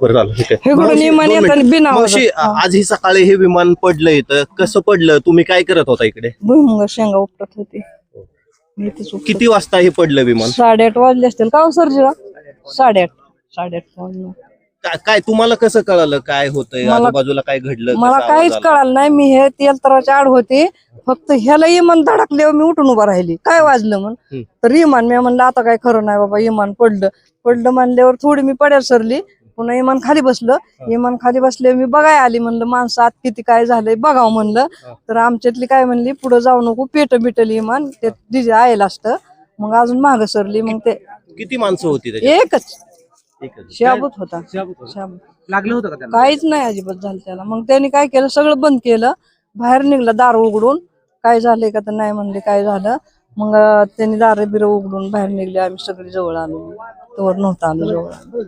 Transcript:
बरं झालं ठीक आहे. इकडून विमान दोन येताना मिनिटं. बिना मावशी, आज ही सकाळी हे विमान पडलं इथं, कसं पडलं? तुम्ही काय करत होता इकडे? भुईमुग शेंगा उपटत होते. मी इथेच उपटत. किती वाजता हे पडलं विमान? 8:30 वाजले असतील का हो सरजीला? 8:30 वाजले. काय तुम्हाला कसं कळालं काय होतंय, मला- आजूबाजूला काय घडलं? मला कसा काहीच आवाज आला? कळालं नाही. मी हे तेलतराच्या आड होते, फक्त ह्याला इमान धडकल्यावर मी उठून उभा राहिली. काय वाजलं म्हण तर इमान. मी म्हणलं आता काय खरं नाही बाबा, इमान पडलं म्हणल्यावर थोडी मी पड्यात सरली. पुन्हा इमान खाली बसलं. इमान खाली बसले मी बघाय आली, म्हणलं माणसं आत किती काय झालंय बघावं म्हणलं. तर आमच्यातली काय म्हणली, पुढे जाऊ नको, पेटल इमान, ते डीजे आयल असतं. मग अजून मागं सरली. मग ते किती माणसं होती त्याच्यात? एकच एकच. शाबूत होता. शाबूत लागलं होतं का त्याला? काहीच नाही अजिबात झालं त्याला. मग त्यांनी काय केलं, सगळं बंद केलं. बाहेर निघलं दार उघडून, काय झालंय का तर नाही म्हणले काय झालं. मग त्यांनी दार बिरं उघडून बाहेर निघले. आम्ही सगळी जवळ आलो. तोवर नव्हता आलो जवळ.